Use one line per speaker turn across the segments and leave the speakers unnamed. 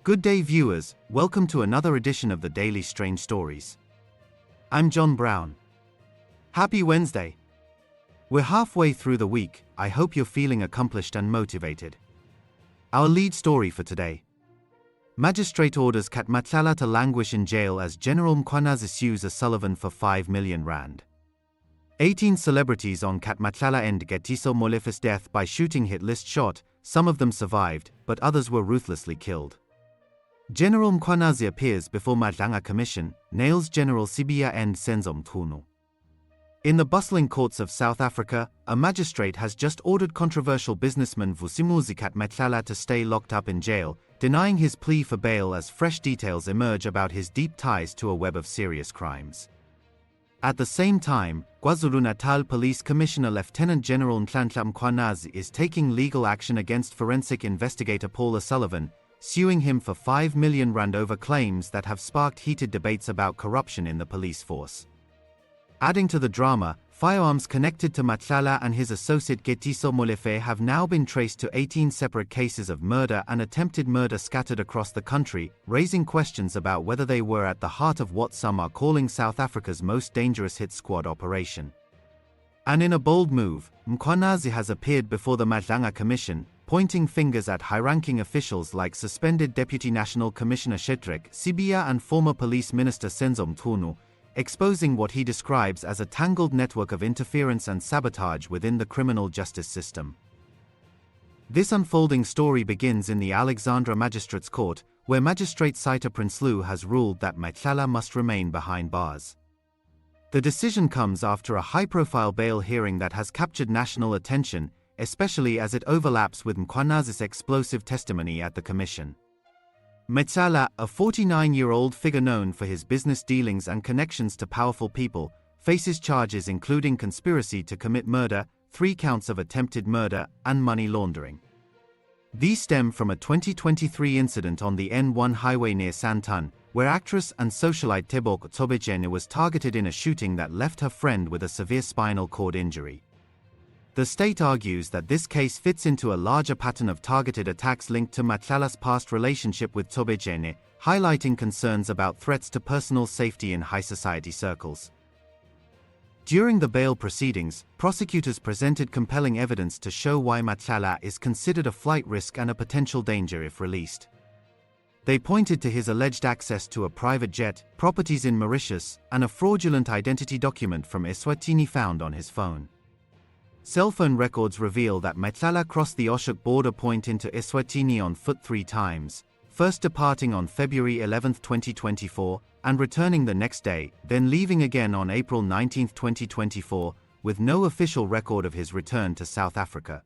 Good day viewers, welcome to another edition of the Daily Strange Stories. I'm John Brown. Happy Wednesday. We're halfway through the week, I hope you're feeling accomplished and motivated. Our lead story for today. Magistrate orders Cat Matlala to languish in jail as General Mkhwanazi sues a Sullivan for 5 million rand. 18 celebrities on Cat Matlala and Katiso Molefe's death by shooting hit list shot, some of them survived, but others were ruthlessly killed. General Mkhwanazi appears before Madanga Commission, nails General Sibiya Mchunu. In the bustling courts of South Africa, a magistrate has just ordered controversial businessman Vusimuzi Cat Matlala to stay locked up in jail, denying his plea for bail as fresh details emerge about his deep ties to a web of serious crimes. At the same time, KwaZulu-Natal Police Commissioner Lieutenant General Nhlanhla Mkhwanazi is taking legal action against forensic investigator Paul Sullivan, suing him for 5 million rand over claims that have sparked heated debates about corruption in the police force. Adding to the drama, firearms connected to Matlala and his associate Katiso Molefe have now been traced to 18 separate cases of murder and attempted murder scattered across the country, raising questions about whether they were at the heart of what some are calling South Africa's most dangerous hit squad operation. And in a bold move, Mkhwanazi has appeared before the Madanga Commission, pointing fingers at high-ranking officials like suspended Deputy National Commissioner Sibiya and former Police Minister Serge Mchunu, exposing what he describes as a tangled network of interference and sabotage within the criminal justice system. This unfolding story begins in the Alexandra Magistrates Court, where Magistrate Syta Prinsloo has ruled that Matlala must remain behind bars. The decision comes after a high-profile bail hearing that has captured national attention, especially as it overlaps with Mkhwanazi's explosive testimony at the commission. Matlala, a 49-year-old figure known for his business dealings and connections to powerful people, faces charges including conspiracy to commit murder, 3 counts of attempted murder, and money laundering. These stem from a 2023 incident on the N1 highway near Sandton, where actress and socialite Tobejene was targeted in a shooting that left her friend with a severe spinal cord injury. The state argues that this case fits into a larger pattern of targeted attacks linked to Matlala's past relationship with Tobejene, highlighting concerns about threats to personal safety in high society circles. During the bail proceedings, prosecutors presented compelling evidence to show why Matlala is considered a flight risk and a potential danger if released. They pointed to his alleged access to a private jet, properties in Mauritius, and a fraudulent identity document from Eswatini found on his phone. Cell phone records reveal that Matlala crossed the Oshuk border point into Eswatini on foot 3 times, first departing on February 11, 2024, and returning the next day, then leaving again on April 19, 2024, with no official record of his return to South Africa.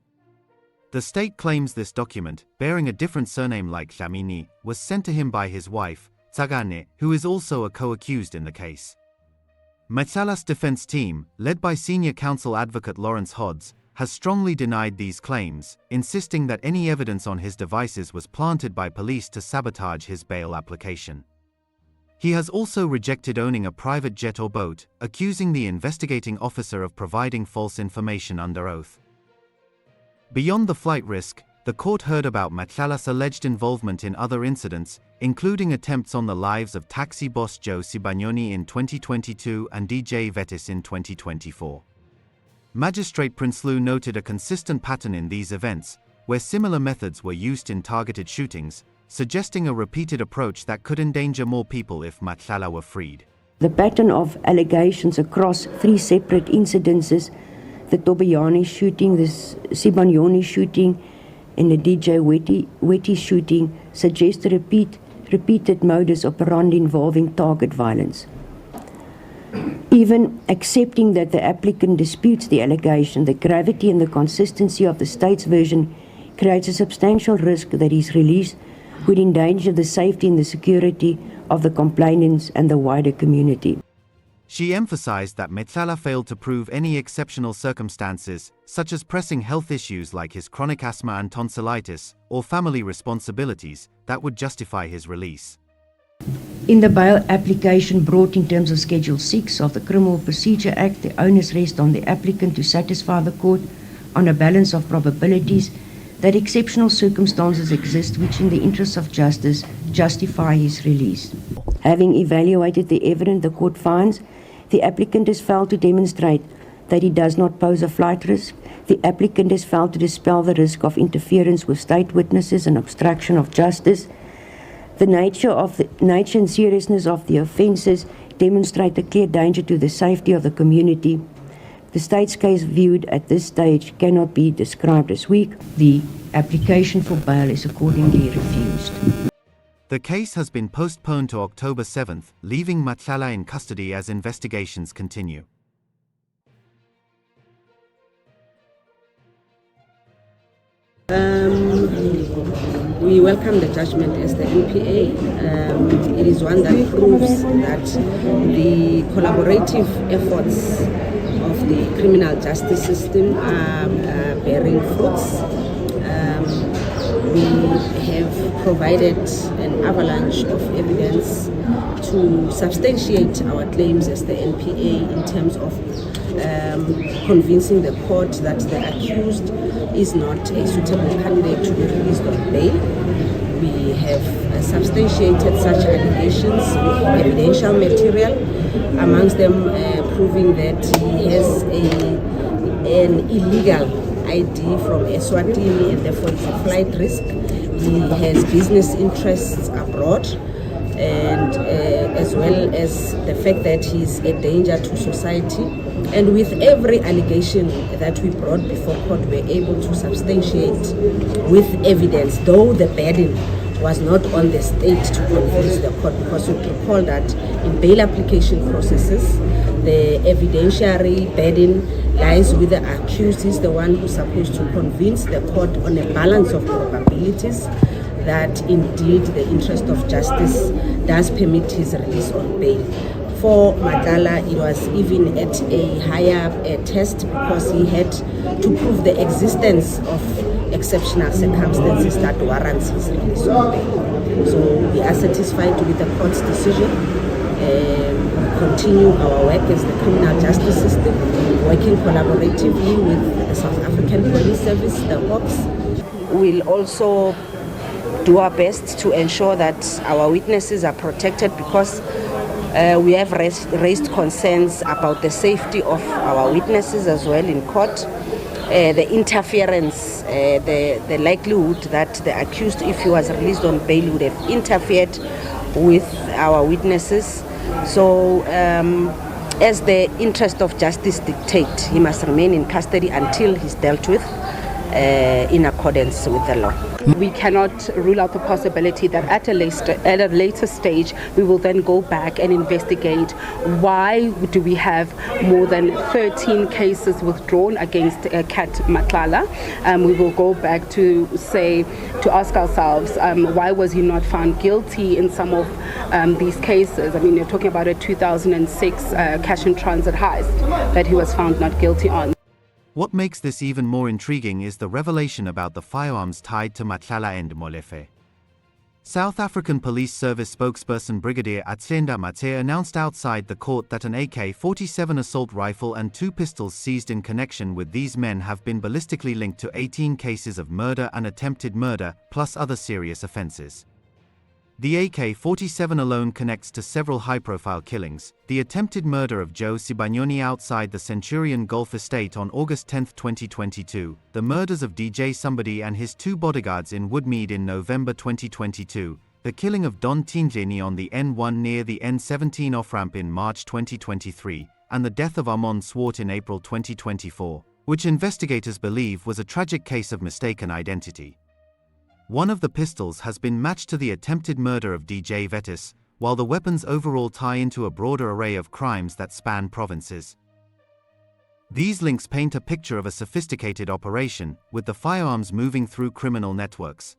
The state claims this document, bearing a different surname like Dlamini, was sent to him by his wife, Tsagane, who is also a co-accused in the case. Matlala's defense team, led by senior counsel advocate Lawrence Hodds, has strongly denied these claims, insisting that any evidence on his devices was planted by police to sabotage his bail application. He has also rejected owning a private jet or boat, accusing the investigating officer of providing false information under oath. Beyond the flight risk, the court heard about Matlala's alleged involvement in other incidents, including attempts on the lives of taxi boss Joe Sibanyoni in 2022 and DJ Vetis in 2024. Magistrate Prinsloo noted a consistent pattern in these events, where similar methods were used in targeted shootings, suggesting a repeated approach that could endanger more people if Matlala were freed.
The pattern of allegations across 3 separate incidences, the Tobejene shooting, the Sibanyoni shooting, and the DJ Weti shooting, suggests a repeated modus operandi involving target violence. Even accepting that the applicant disputes the allegation, the gravity and the consistency of the state's version creates a substantial risk that his release would endanger the safety and the security of the complainants and the wider community.
She emphasized that Matlala failed to prove any exceptional circumstances, such as pressing health issues like his chronic asthma and tonsillitis, or family responsibilities, that would justify his release.
In the bail application brought in terms of Schedule 6 of the Criminal Procedure Act, the onus rests on the applicant to satisfy the court on a balance of probabilities that exceptional circumstances exist which, in the interests of justice, justify his release. Having evaluated the evidence, the court finds the applicant has failed to demonstrate that he does not pose a flight risk. The applicant has failed to dispel the risk of interference with state witnesses and obstruction of justice. The nature and seriousness of the offences demonstrate a clear danger to the safety of the community. The state's case viewed at this stage cannot be described as weak. The application for bail is accordingly refused.
The case has been postponed to October 7th, leaving Matlala in custody as investigations continue.
We welcome the judgment as the NPA. It is one that proves that the collaborative efforts of the criminal justice system are bearing fruits. We have provided an avalanche of evidence to substantiate our claims as the NPA in terms of convincing the court that the accused is not a suitable candidate to be released on bail. We have substantiated such allegations with evidential material, amongst them proving that he has an illegal ID from Eswatini and therefore is a flight risk. He has business interests abroad, and as well as the fact that he is a danger to society. And with every allegation that we brought before court, we were able to substantiate with evidence, though the burden was not on the state to convince the court, because you recall that in bail application processes, the evidentiary burden lies with the accused. He's the one who's supposed to convince the court on a balance of probabilities that indeed the interest of justice does permit his release on bail. For Matlala, it was even at a higher test because he had to prove the existence of exceptional circumstances that warrants his release on bail. So we are satisfied with the court's decision. Continue our work as the criminal justice system, working collaboratively with the South African Police Service, the Hawks. We'll also do our best to ensure that our witnesses are protected, because we have raised concerns about the safety of our witnesses as well in court. The interference, the likelihood that the accused, if he was released on bail, would have interfered with our witnesses. So as the interest of justice dictates, he must remain in custody until he's dealt with in accordance with the law.
We cannot rule out the possibility that at a later stage we will then go back and investigate why do we have more than 13 cases withdrawn against Cat Matlala. We will go back to ask ourselves why was he not found guilty in some of these cases. I mean, you're talking about a 2006 cash and transit heist that he was found not guilty on.
What makes this even more intriguing is the revelation about the firearms tied to Matlala and Molefe. South African Police Service spokesperson Brigadier Atsenda Mate announced outside the court that an AK-47 assault rifle and 2 pistols seized in connection with these men have been ballistically linked to 18 cases of murder and attempted murder, plus other serious offences. The AK-47 alone connects to several high-profile killings: the attempted murder of Joe Sibanyoni outside the Centurion Golf Estate on August 10, 2022, the murders of DJ Sumbody and his 2 bodyguards in Woodmead in November 2022, the killing of Don Tindleni on the N1 near the N17 off-ramp in March 2023, and the death of Armand Swart in April 2024, which investigators believe was a tragic case of mistaken identity. One of the pistols has been matched to the attempted murder of DJ Vetis, while the weapons overall tie into a broader array of crimes that span provinces. These links paint a picture of a sophisticated operation, with the firearms moving through criminal networks.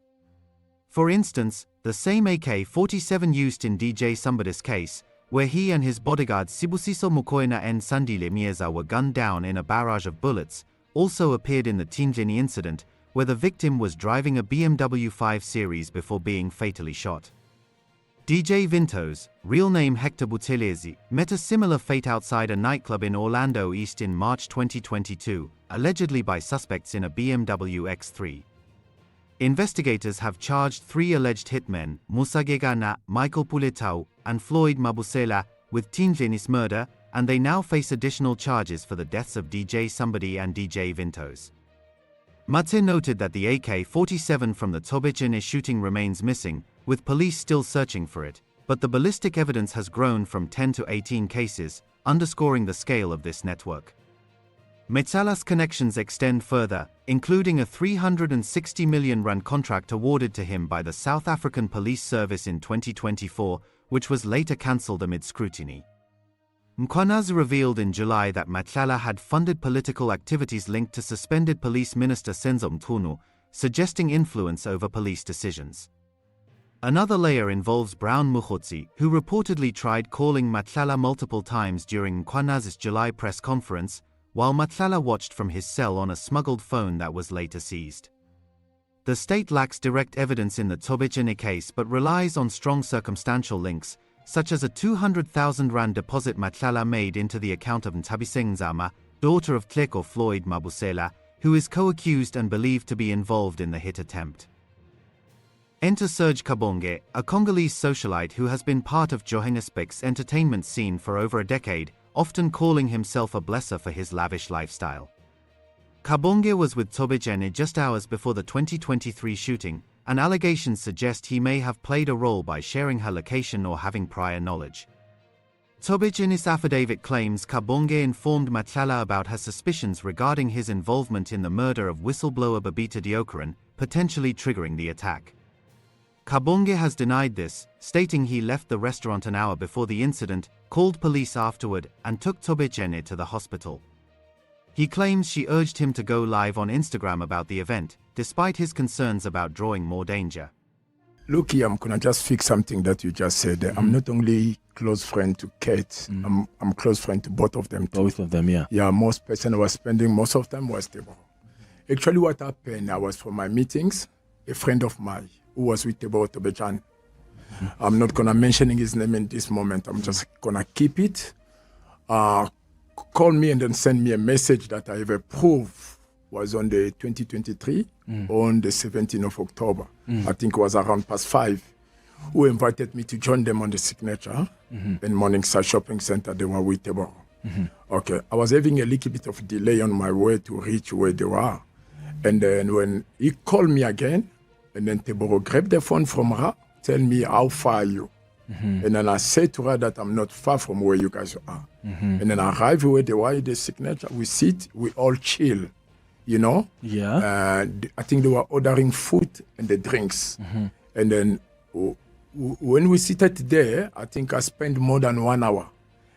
For instance, the same AK-47 used in DJ Sumbody's case, where he and his bodyguards Sibusiso Mokoena and Sandile Myeza were gunned down in a barrage of bullets, also appeared in the Tindleni incident, where the victim was driving a BMW 5 Series before being fatally shot. DJ Vintos, real name Hector Buthelezi, met a similar fate outside a nightclub in Orlando East in March 2022, allegedly by suspects in a BMW X3. investigators have charged 3 alleged hitmen, Musagegana, Michael Puletau, and Floyd Mabusela, with Tindleni's murder, and they now face additional charges for the deaths of DJ Sumbody and DJ Vintos. Matse noted that the AK-47 from the Tobechene shooting remains missing, with police still searching for it, but the ballistic evidence has grown from 10 to 18 cases, underscoring the scale of this network. Matlala's connections extend further, including a 360 million rand contract awarded to him by the South African Police Service in 2024, which was later cancelled amid scrutiny. Mkhwanazi revealed in July that Matlala had funded political activities linked to suspended Police Minister Serge Mchunu, suggesting influence over police decisions. Another layer involves Brown Mukhotsi, who reportedly tried calling Matlala multiple times during Mkhwanazi's July press conference, while Matlala watched from his cell on a smuggled phone that was later seized. The state lacks direct evidence in the Tobechene case but relies on strong circumstantial links, such as a 200,000 rand deposit Matlala made into the account of Nthabise Ngzama, daughter of Tleko Floyd Mabusela, who is co-accused and believed to be involved in the hit attempt. Enter Serge Kabongi, a Congolese socialite who has been part of Johannesburg's entertainment scene for over a decade, often calling himself a blesser for his lavish lifestyle. Kabongi was with Tobechene just hours before the 2023 shooting, and allegations suggest he may have played a role by sharing her location or having prior knowledge. Tobechene's affidavit claims Kabongi informed Matlala about her suspicions regarding his involvement in the murder of whistleblower Babita Deokaran, potentially triggering the attack. Kabongi has denied this, stating he left the restaurant an hour before the incident, called police afterward, and took Tobechene to the hospital. He claims she urged him to go live on Instagram about the event, despite his concerns about drawing more danger.
Look here, I'm going to just fix something that you just said. I'm not only close friend to Kate, I'm close friend to both of them too.
Both of them, yeah.
Yeah, most person I was spending most of them was Tebo. Actually what happened, I was for my meetings, a friend of mine who was with Tebo Tobechene. I'm not going to mention his name in this moment. I'm just going to keep it. Call me and then send me a message that I have a proof was on the 2023 on the 17th of October. I think it was around past 5. Who invited me to join them on the signature in Morningside Shopping Center. They were with Tebo. Okay, I was having a little bit of delay on my way to reach where they were. And then when he called me again, and then Tebo grabbed the phone from her, tell me how far are you? And then I said to her that I'm not far from where you guys are. And then I arrive where they were, the signature, we sit, we all chill, you know?
Yeah.
I think they were ordering food and the drinks. And then when we seated there, I think I spent more than 1 hour.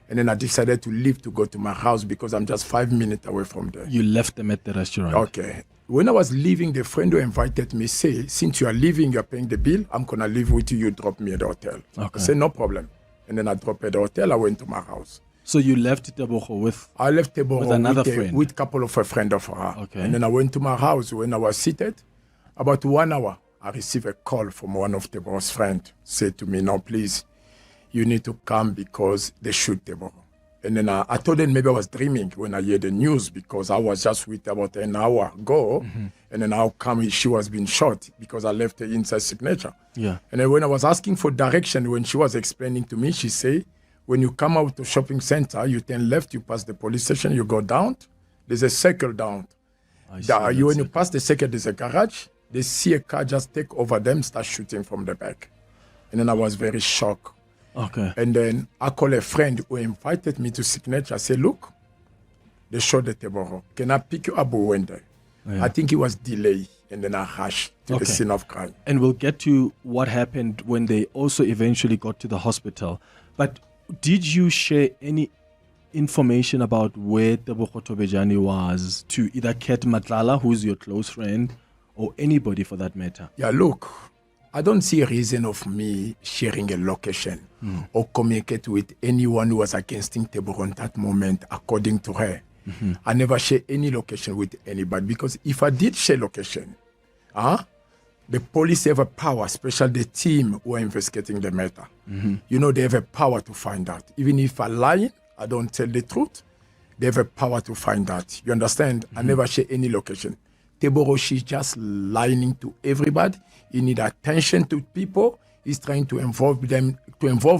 And then I decided to leave to go to my house because I'm just 5 minutes away from there.
You left them at the restaurant.
Okay. When I was leaving, the friend who invited me say, since you are leaving, you're paying the bill, I'm going to leave with you, you drop me at the hotel.
Okay.
I said, no problem. And then I dropped at the hotel, I went to my house.
So you left Tebogo with?
I left Tebogo
with another friend?
With a couple of a friend of her.
Okay.
And then I went to my house. When I was seated, about 1 hour, I received a call from one of Tebogo's friends. Said to me, no, please, you need to come because they shoot Tebogo. And then I told them maybe I was dreaming when I heard the news because I was just with about an hour ago. And then how come she was being shot because I left her inside signature.
Yeah.
And then when I was asking for direction, when she was explaining to me, she said, when you come out to shopping center, you turn left, you pass the police station, you go down. There's a circle down. When you pass the circle, there's a garage. They see a car just take over them, start shooting from the back. And then I was very shocked.
Okay.
And then I call a friend who invited me to signature. I said, look, they shot the Tebogo. Can I pick you up one day? Yeah. I think it was delay. And then I rushed to the scene of crime.
And we'll get to what happened when they also eventually got to the hospital. But did you share any information about where Tebogo Tobechene was to either Cat Matlala, who's your close friend, or anybody for that matter?
Yeah, look, I don't see a reason of me sharing a location or communicate with anyone who was against Tebogo at that moment, according to her. I never share any location with anybody because if I did share location, the police have a power, especially the team who are investigating the matter. You know, they have a power to find out. Even if I lie, I don't tell the truth, they have a power to find out. You understand? I never share any location. Teboro, she's just lying to everybody. He need attention to people. He's trying to involve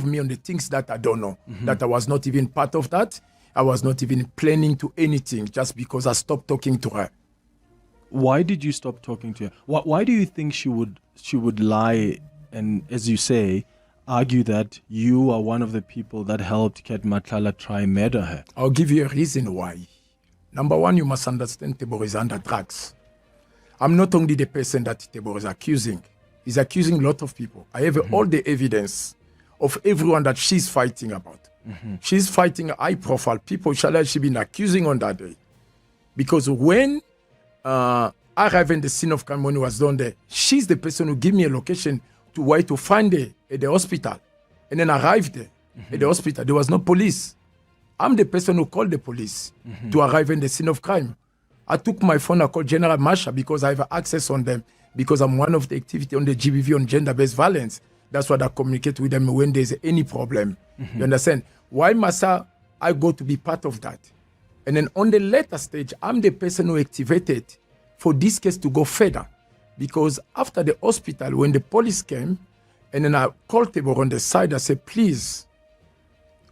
me on the things that I don't know, that I was not even part of that. I was not even planning to anything just because I stopped talking to her.
Why did you stop talking to her? Why do you think she would lie and, as you say, argue that you are one of the people that helped Cat Matlala try murder her?
I'll give you a reason why. Number one, you must understand Teboro is under drugs. I'm not only the person that Teboro is accusing. He's accusing a lot of people. I have all the evidence of everyone that she's fighting about. She's fighting high-profile people. She been accusing on that day. Because when I arrived in the scene of crime when he was done there, she's the person who gave me a location to where to find her at the hospital. And then arrived there at the hospital. There was no police. I'm the person who called the police to arrive in the scene of crime. I took my phone, I called General Nhlanhla because I have access on them, because I'm one of the activity on the GBV on gender-based violence. That's what I communicate with them when there's any problem. You understand? Why must I go to be part of that? And then on the later stage, I'm the person who activated for this case to go further. Because after the hospital, when the police came, and then I called Teboro on the side, I said, please,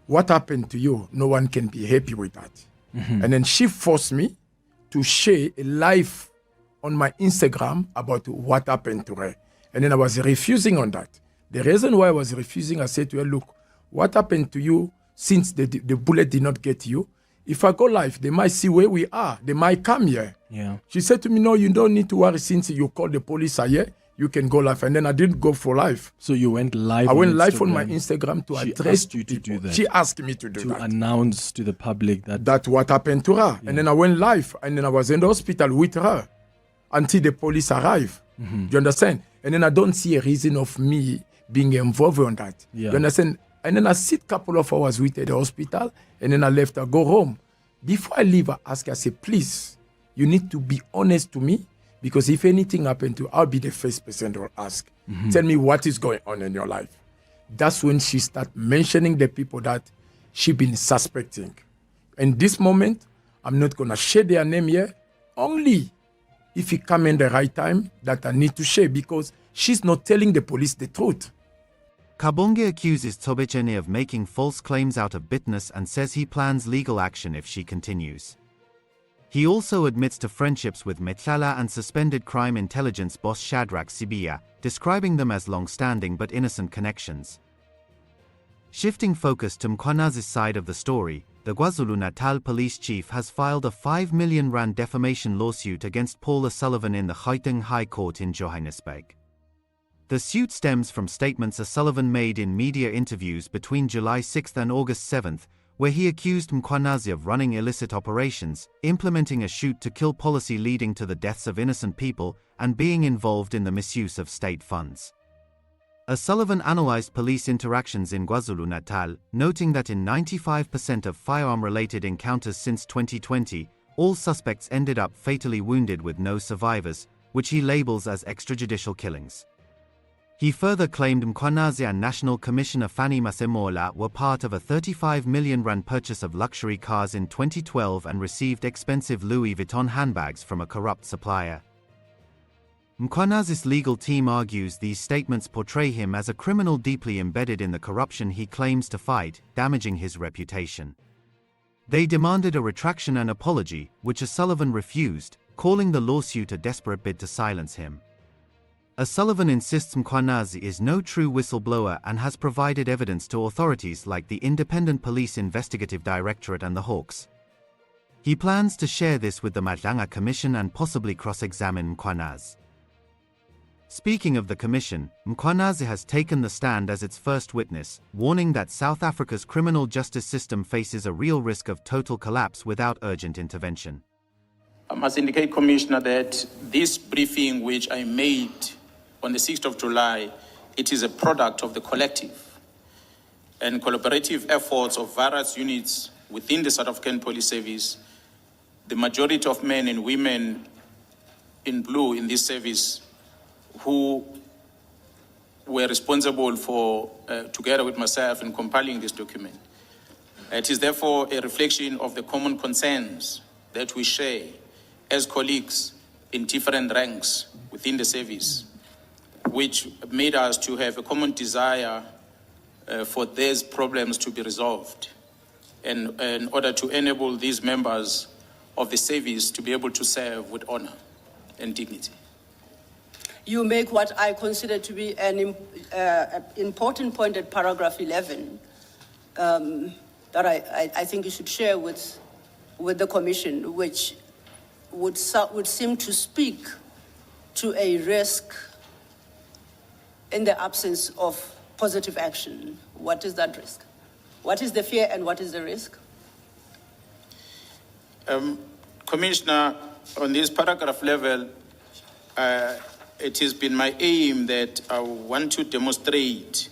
what happened to you? No one can be happy with that. And then she forced me to share a live on my Instagram about what happened to her. And then I was refusing on that. The reason why I was refusing, I said to her, look, what happened to you since the bullet did not get you? If I go live, they might see where we are. They might come here.
Yeah.
She said to me, no, you don't need to worry. Since you called the police here, you can go live. And then I didn't go for live.
So you went live
I went live on my Instagram to
she
address
asked you to do that.
She asked me to do that.
To announce to the public that...
That's what happened to her.
Yeah.
And then I went live. And then I was in the hospital with her until the police arrived. Do you understand? And then I don't see a reason of me being involved on that.
Yeah.
You understand? And then I sit a couple of hours with her at the hospital. And then I left her, go home. Before I leave, I ask her, I say, please, you need to be honest to me, because if anything happened to you, I'll be the first person to ask. Tell me what is going on in your life. That's when she started mentioning the people that she been suspecting. In this moment, I'm not going to share their name here, only if it come in the right time that I need to share, because she's not telling the police the truth.
Kabongi accuses Tobechene of making false claims out of bitterness and says he plans legal action if she continues. He also admits to friendships with Matlala and suspended crime intelligence boss Shadrach Sibiya, describing them as long-standing but innocent connections. Shifting focus to Mkhwanazi's side of the story, the KwaZulu-Natal police chief has filed a R5 million defamation lawsuit against Paul O'Sullivan in the Gauteng High Court in Johannesburg. The suit stems from statements O'Sullivan made in media interviews between July 6 and August 7, where he accused Mkhwanazi of running illicit operations, implementing a shoot-to-kill policy leading to the deaths of innocent people, and being involved in the misuse of state funds. O'Sullivan analyzed police interactions in KwaZulu-Natal, noting that in 95% of firearm-related encounters since 2020, all suspects ended up fatally wounded with no survivors, which he labels as extrajudicial killings. He further claimed Mkhwanazi and National Commissioner Fanny Masemola were part of a R35 million purchase of luxury cars in 2012 and received expensive Louis Vuitton handbags from a corrupt supplier. Mkhwanazi's legal team argues these statements portray him as a criminal deeply embedded in the corruption he claims to fight, damaging his reputation. They demanded a retraction and apology, which O'Sullivan refused, calling the lawsuit a desperate bid to silence him. O'Sullivan insists Mkhwanazi is no true whistleblower and has provided evidence to authorities like the Independent Police Investigative Directorate and the Hawks. He plans to share this with the Madanga Commission and possibly cross-examine Mkhwanazi. Speaking of the commission, Mkhwanazi has taken the stand as its first witness, warning that South Africa's criminal justice system faces a real risk of total collapse without urgent intervention.
I must indicate, Commissioner, that this briefing which I made on the 6th of July, it is a product of the collective and collaborative efforts of various units within the South African Police Service. The majority of men and women in blue in this service who were responsible for, together with myself, in compiling this document. It is therefore a reflection of the common concerns that we share as colleagues in different ranks within the service, which made us to have a common desire for these problems to be resolved, and in order to enable these members of the service to be able to serve with honor and dignity.
You make what I consider to be an important point at paragraph 11 that I think you should share with the Commission, which would seem to speak to a risk in the absence of positive action. What is that risk? What is the fear and what is the risk?
Commissioner, on this paragraph level, it has been my aim that I want to demonstrate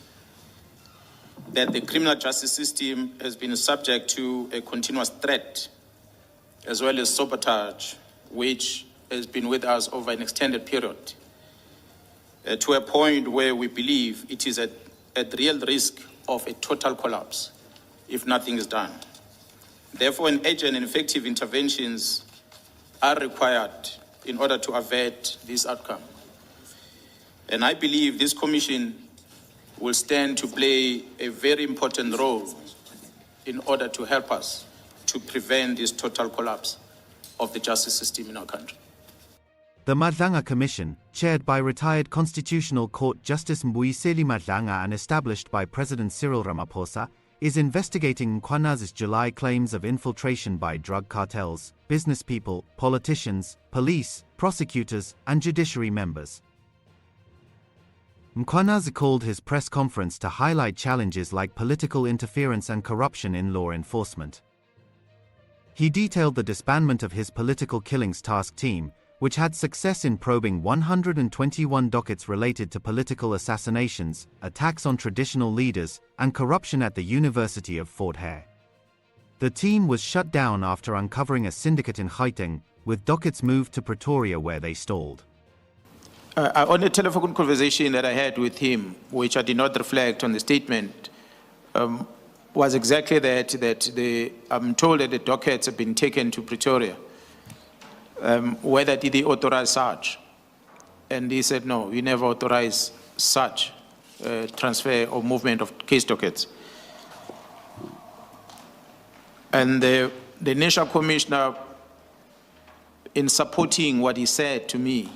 that the criminal justice system has been subject to a continuous threat, as well as sabotage, which has been with us over an extended period, to a point where we believe it is at real risk of a total collapse if nothing is done. Therefore, an urgent and effective interventions are required in order to avert this outcome. And I believe this commission will stand to play a very important role in order to help us to prevent this total collapse of the justice system in our country.
The Madanga Commission, chaired by retired Constitutional Court Justice Mbuyiseli Madanga and established by President Cyril Ramaphosa, is investigating Mkhwanazi's July claims of infiltration by drug cartels, business people, politicians, police, prosecutors, and judiciary members. Mkhwanazi called his press conference to highlight challenges like political interference and corruption in law enforcement. He detailed the disbandment of his political killings task team, which had success in probing 121 dockets related to political assassinations, attacks on traditional leaders, and corruption at the University of Fort Hare. The team was shut down after uncovering a syndicate in Gauteng, with dockets moved to Pretoria where they stalled.
On a telephone conversation that I had with him, which I did not reflect on the statement, was exactly that I'm told that the dockets have been taken to Pretoria. Whether did they authorize such? And he said, no, we never authorize such transfer or movement of case dockets. And the National Commissioner, in supporting what he said to me,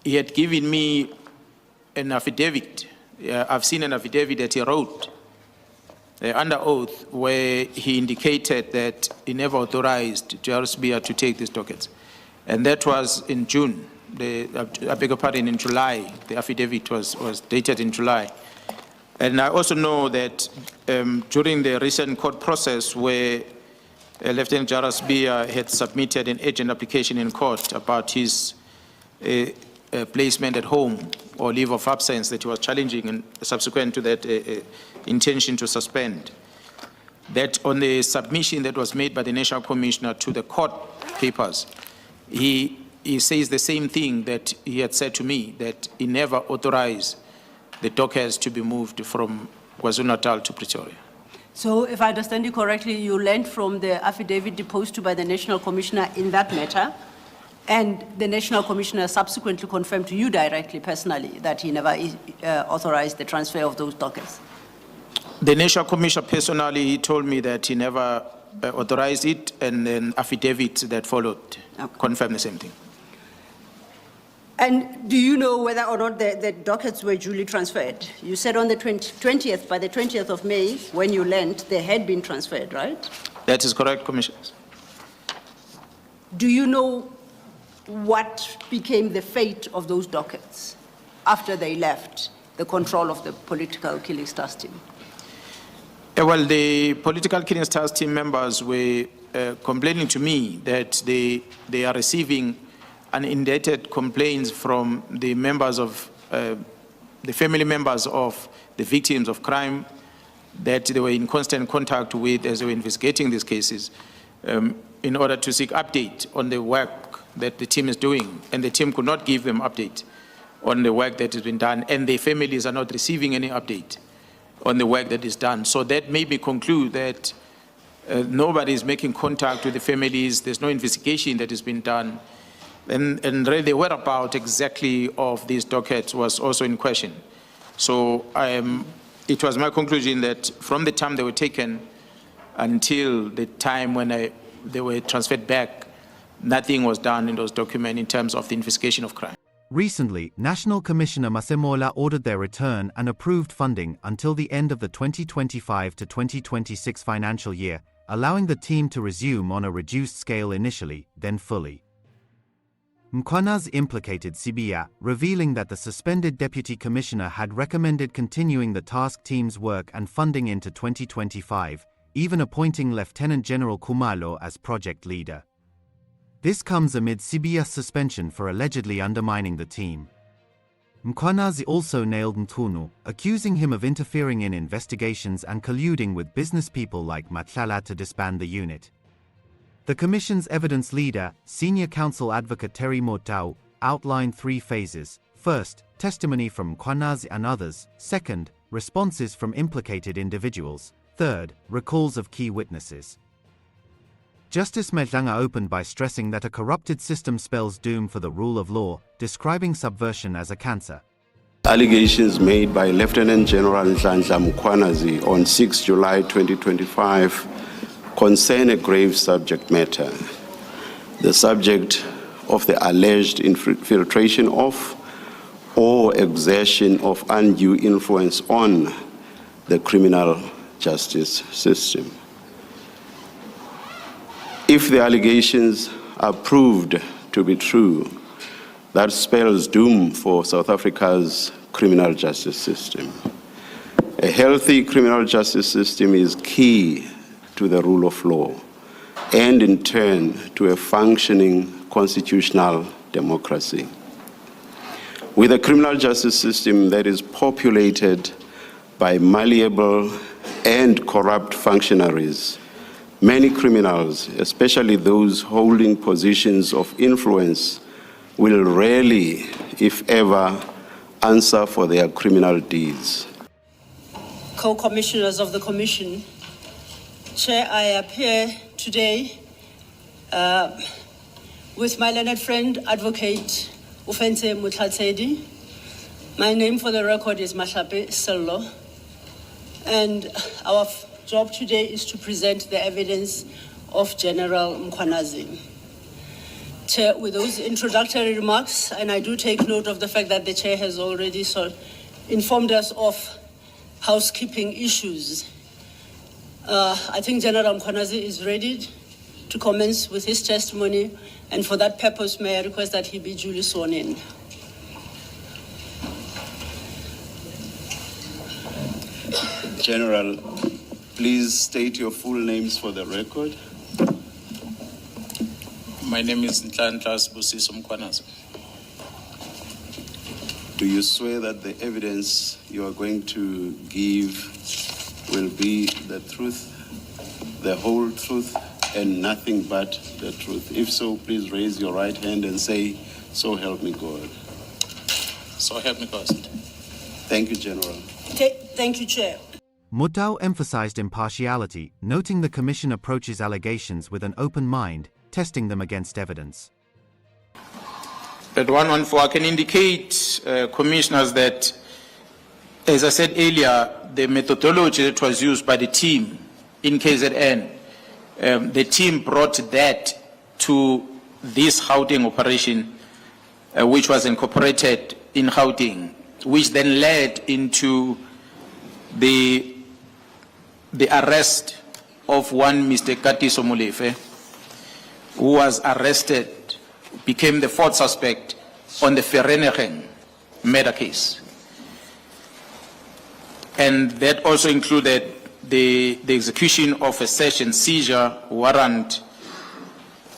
he had given me an affidavit. I've seen an affidavit that he wrote under oath, where he indicated that he never authorized Sibiya to take these dockets. And that was in June, I beg your pardon, in July. The affidavit was dated in July. And I also know that during the recent court process where Lieutenant General Sibiya had submitted an urgent application in court about his placement at home or leave of absence that he was challenging, and subsequent to that intention to suspend. That on the submission that was made by the National Commissioner to the court papers, he says the same thing that he had said to me, that he never authorized the dockets to be moved from KwaZulu-Natal to Pretoria.
So if I understand you correctly, you learned from the affidavit deposed by the National Commissioner in that matter, and the National Commissioner subsequently confirmed to you directly, personally, that he never authorized the transfer of those dockets.
The National Commissioner personally, he told me that he never authorized it, and then affidavit that followed confirmed the same thing.
And do you know whether or not the dockets were duly transferred? You said on the 20th, by the 20th of May, when you learned, they had been transferred, right?
That is correct, Commissioner.
Do you know what became the fate of those dockets after they left the control of the political killings task team?
Well, the political killings task team members were complaining to me that they are receiving unindicted complaints from the members of, the family members of the victims of crime that they were in constant contact with as they were investigating these cases, in order to seek update on the work that the team is doing. And the team could not give them update on the work that has been done, and their families are not receiving any update on the work that is done. So that made me conclude that Nobody is making contact with the families. There's no investigation that has been done. And really the whereabouts exactly of these dockets was also in question. So it was my conclusion that from the time they were taken until the time when they were transferred back, nothing was done in those documents in terms of the investigation of crime.
Recently, National Commissioner Masemola ordered their return and approved funding until the end of the 2025 to 2026 financial year, allowing the team to resume on a reduced scale initially, then fully. Mkhwanazi implicated Sibiya, revealing that the suspended Deputy Commissioner had recommended continuing the task team's work and funding into 2025, even appointing Lieutenant General Khumalo as project leader. This comes amid Sibiya's suspension for allegedly undermining the team. Mkhwanazi also nailed Mchunu, accusing him of interfering in investigations and colluding with business people like Matlala to disband the unit. The Commission's evidence leader, Senior Counsel Advocate Terry Motau, outlined 3 phases. First, testimony from Mkhwanazi and others. Second, responses from implicated individuals. Third, recalls of key witnesses. Justice Madanga opened by stressing that a corrupted system spells doom for the rule of law, describing subversion as a cancer.
Allegations made by Lieutenant General Nhlanhla Mkhwanazi on 6 July 2025 concern a grave subject matter, the subject of the alleged infiltration of or exertion of undue influence on the criminal justice system. If the allegations are proved to be true, that spells doom for South Africa's criminal justice system. A healthy criminal justice system is key to the rule of law and, in turn, to a functioning constitutional democracy. With a criminal justice system that is populated by malleable and corrupt functionaries, many criminals, especially those holding positions of influence, will rarely, if ever, answer for their criminal deeds.
Co-commissioners of the Commission, Chair, I appear today with my learned friend, Advocate Ufense Mutlatsedi. My name for the record is Mahlape Sello, and our job today is to present the evidence of General Mkhwanazi. Chair, with those introductory remarks, and I do take note of the fact that the Chair has already informed us of housekeeping issues. I think General Mkhwanazi is ready to commence with his testimony, and for that purpose, may I request that he be duly sworn in.
General, please state your full names for the record.
My name is Nhlanhla Sibusiso Mokoena.
Do you swear that the evidence you are going to give will be the truth, the whole truth, and nothing but the truth? If so, please raise your right hand and say, "So help me God."
So help me God.
Thank you, General.
Thank you, Chair.
Motau emphasized impartiality, noting the Commission approaches allegations with an open mind, testing them against evidence.
At 114, I can indicate, Commissioners, that, as I said earlier, the methodology that was used by the team in KZN, the team brought that to this Gauteng operation, which was incorporated in Gauteng, which then led into the arrest of one Mr. Katiso Molefe, who was arrested, became the 4th suspect on the Vereeniging murder case. And that also included the execution of a search and seizure warrant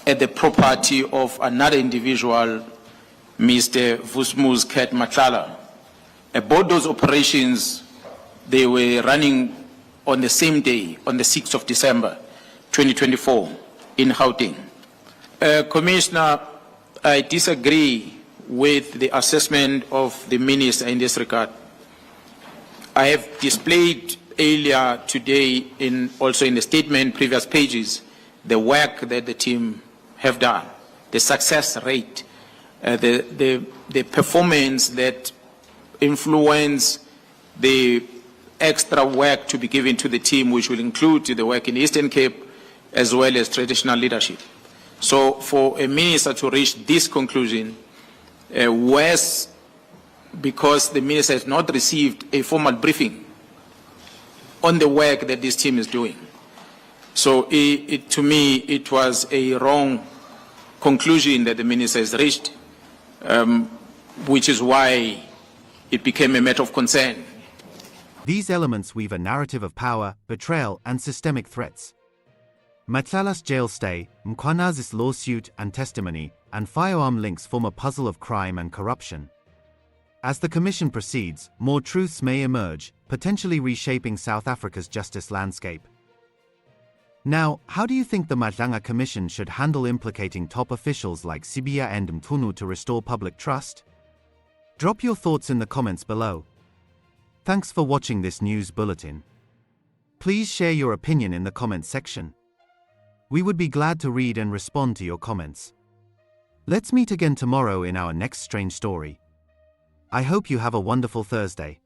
at the property of another individual, Mr. Vusimuzi Cat Matlala. Both those operations, they were running on the same day, on the 6th of December, 2024, in Gauteng. Commissioner, I disagree with the assessment of the Minister in this regard. I have displayed earlier today, also in the statement, previous pages, the work that the team have done, the success rate, the performance that influence the extra work to be given to the team, which will include the work in Eastern Cape as well as traditional leadership. So for a minister to reach this conclusion, was because the minister has not received a formal briefing on the work that this team is doing. So to me, it was a wrong conclusion that the minister has reached, which is why it became a matter of concern.
These elements weave a narrative of power, betrayal, and systemic threats. Matlala's jail stay, Mkhwanazi's lawsuit and testimony, and firearm links form a puzzle of crime and corruption. As the commission proceeds, more truths may emerge, potentially reshaping South Africa's justice landscape. Now, how do you think the Madanga Commission should handle implicating top officials like Sibiya and Mchunu to restore public trust? Drop your thoughts in the comments below. Thanks for watching this news bulletin. Please share your opinion in the comments section. We would be glad to read and respond to your comments. Let's meet again tomorrow in our next strange story. I hope you have a wonderful Thursday.